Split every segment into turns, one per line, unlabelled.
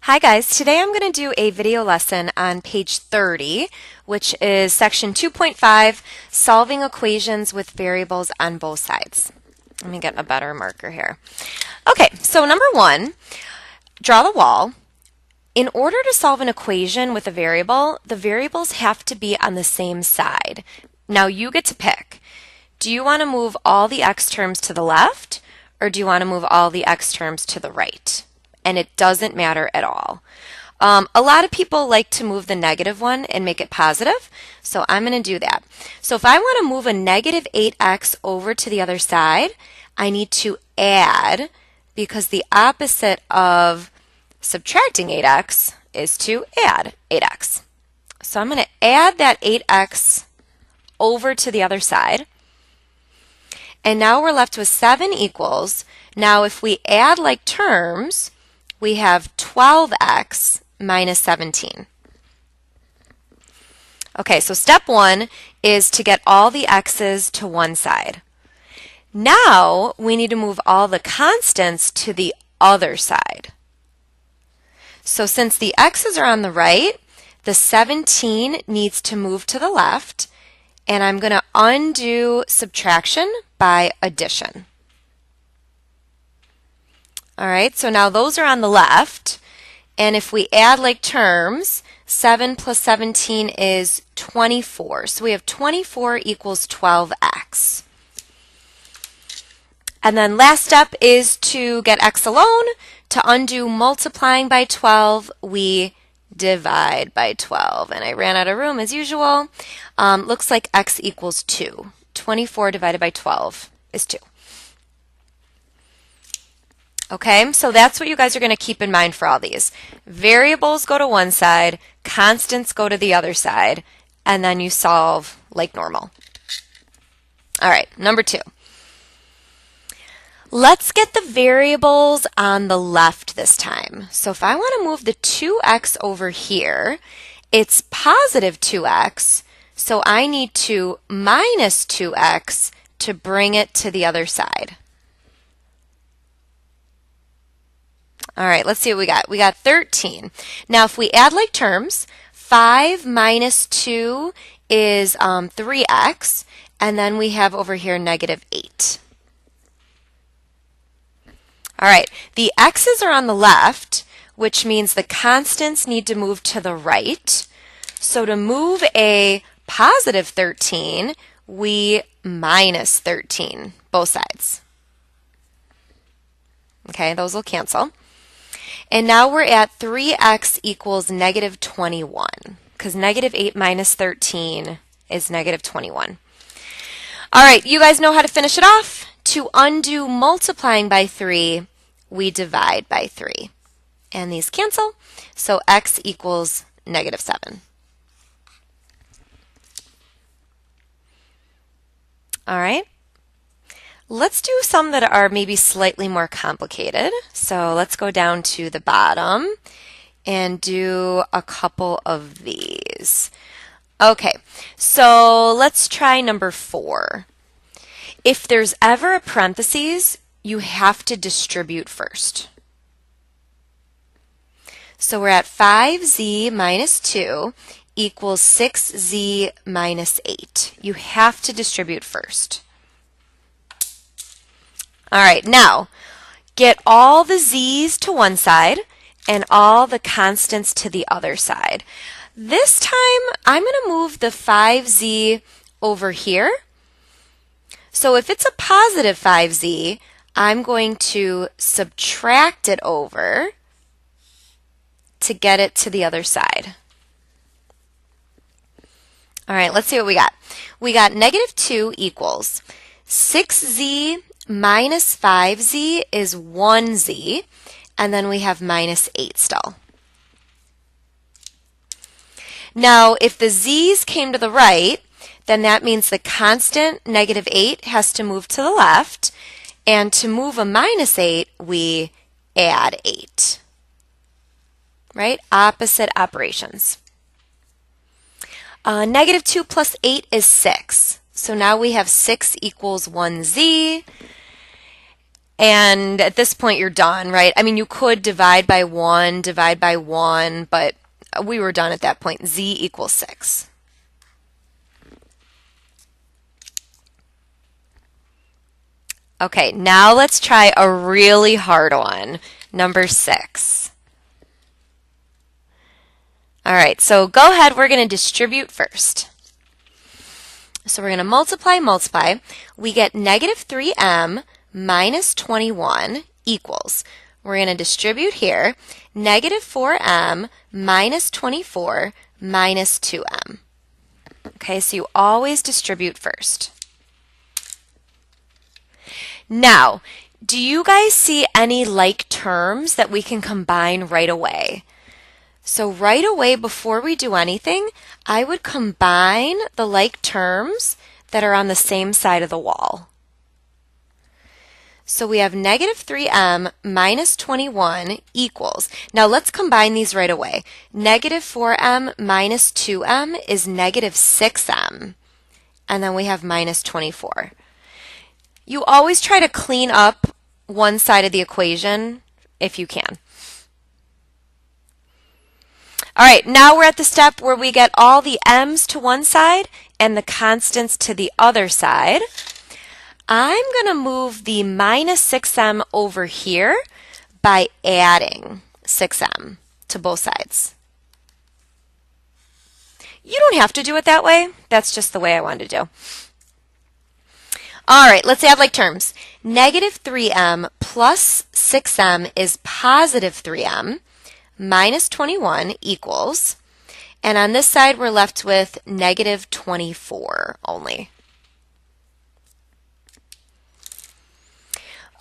Hi guys, today I'm going to do a video lesson on page 30, which is section 2.5, solving equations with variables on both sides. Let me get a better marker here. Okay, so number one, draw the wall. In order to solve an equation with a variable, the variables have to be on the same side. Now you get to pick. Do you want to move all the x terms to the left, or do you want to move all the x terms to the right? And it doesn't matter at all. A lot of people like to move the negative one and make it positive, so I'm going to do that. So if I want to move a negative 8x over to the other side, I need to add, because the opposite of subtracting 8x is to add 8x. So I'm going to add that 8x over to the other side. And now we're left with 7 equals. Now if we add like terms, we have 12x minus 17. Okay, so step one is to get all the x's to one side. Now we need to move all the constants to the other side. So since the x's are on the right, the 17 needs to move to the left, and I'm going to undo subtraction by addition. All right, so now those are on the left, and if we add like terms, 7 plus 17 is 24. So we have 24 equals 12x. And then last step is to get x alone. To undo multiplying by 12, we divide by 12. And I ran out of room as usual. Looks like x equals 2. 24 divided by 12 is 2. Okay, so that's what you guys are going to keep in mind for all these. Variables go to one side, constants go to the other side, and then you solve like normal. All right, number two. Let's get the variables on the left this time. So if I want to move the 2x over here, it's positive 2x, so I need to minus 2x to bring it to the other side. All right, let's see what we got. We got 13. Now, if we add like terms, 5 minus 2 is 3x, and then we have over here negative 8. All right, the x's are on the left, which means the constants need to move to the right. So to move a positive 13, we minus 13, both sides. Okay, those will cancel. And now we're at 3x equals negative 21, because negative 8 minus 13 is negative 21. All right, you guys know how to finish it off. To undo multiplying by 3, we divide by 3. And these cancel, so x equals negative 7. All right. Let's do some that are maybe slightly more complicated. So let's go down to the bottom and do a couple of these. Okay, so let's try number 4. If there's ever a parentheses, you have to distribute first. So we're at 5z minus 2 equals 6z minus 8. You have to distribute first. All right, now get all the z's to one side and all the constants to the other side. This time, I'm going to move the 5z over here. So if it's a positive 5z, I'm going to subtract it over to get it to the other side. All right, let's see what we got. We got negative 2 equals 6z minus 5z is 1z, and then we have minus 8 still. Now, if the z's came to the right, then that means the constant, negative 8, has to move to the left, and to move a minus 8, we add 8. Right? Opposite operations. Negative 2 plus 8 is 6. So now we have 6 equals 1z. And at this point, you're done, right? I mean, you could divide by 1, but we were done at that point. Z equals 6. Okay, now let's try a really hard one, number 6. All right, so go ahead. We're going to distribute first. So we're going to multiply. We get negative 3m minus 21 equals, we're going to distribute here, negative 4m minus 24 minus 2m. Okay, so you always distribute first. Now, do you guys see any like terms that we can combine right away? So right away, before we do anything, I would combine the like terms that are on the same side of the wall. So we have negative 3m minus 21 equals, now let's combine these right away. Negative 4m minus 2m is negative 6m, and then we have minus 24. You always try to clean up one side of the equation if you can. All right, now we're at the step where we get all the m's to one side and the constants to the other side. I'm going to move the minus 6m over here by adding 6m to both sides. You don't have to do it that way. That's just the way I wanted to do. All right, let's add like terms. Negative 3m plus 6m is positive 3m minus 21 equals, and on this side we're left with negative 24 only.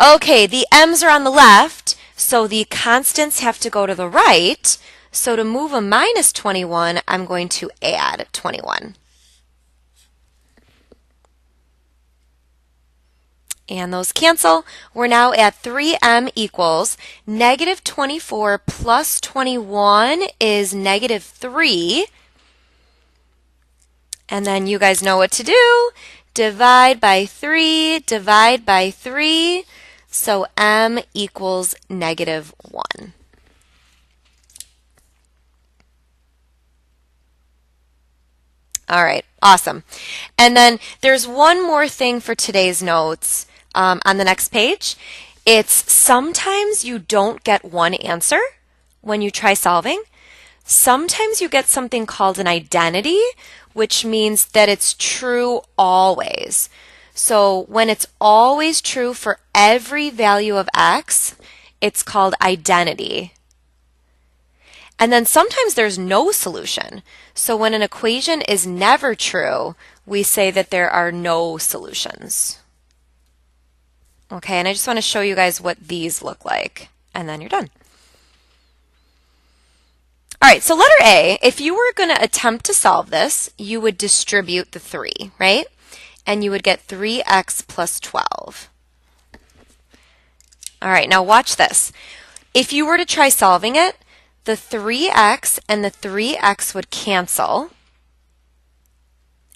Okay, the m's are on the left, so the constants have to go to the right. So to move a minus 21, I'm going to add 21. And those cancel. We're now at 3m equals negative 24 plus 21 is negative 3. And then you guys know what to do. Divide by 3, divide by 3. So m equals negative 1. All right, awesome. And then there's one more thing for today's notes. On the next page, it's sometimes you don't get one answer when you try solving. Sometimes you get something called an identity, which means that it's true always. So when it's always true for every value of x, it's called identity. And then sometimes there's no solution. So when an equation is never true, we say that there are no solutions. Okay, and I just want to show you guys what these look like, and then you're done. All right, so letter A, if you were going to attempt to solve this, you would distribute the 3, right? And you would get 3x plus 12. All right, now watch this. If you were to try solving it, the 3x and the 3x would cancel.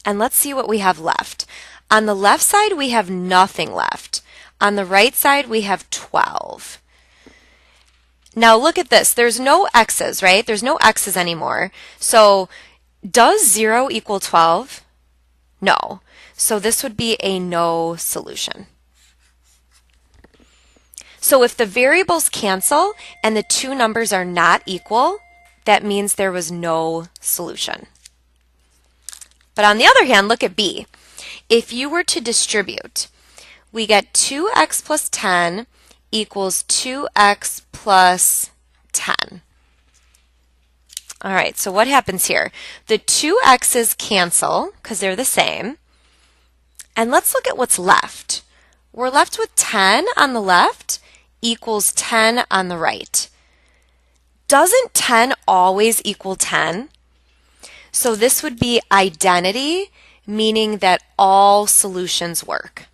And let's see what we have left. On the left side, we have nothing left. On the right side, we have 12. Now look at this. There's no x's, right? There's no x's anymore. So does 0 equal 12? No. So this would be a no solution. So if the variables cancel and the two numbers are not equal, that means there was no solution. But on the other hand, look at B. If you were to distribute, we get 2x plus 10 equals 2x plus 10. All right, so what happens here? The two x's cancel because they're the same. And let's look at what's left. We're left with 10 on the left equals 10 on the right. Doesn't 10 always equal 10? So this would be identity, meaning that all solutions work.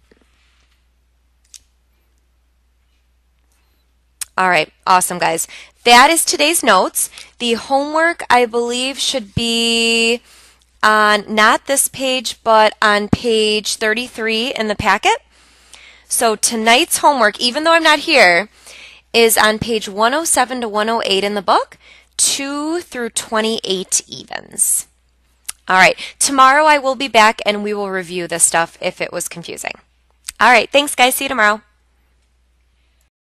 All right, awesome, guys. That is today's notes. The homework, I believe, should be on not this page, but on page 33 in the packet. So tonight's homework, even though I'm not here, is on page 107 to 108 in the book, 2 through 28 evens. All right, tomorrow I will be back and we will review this stuff if it was confusing. All right, thanks guys. See you tomorrow.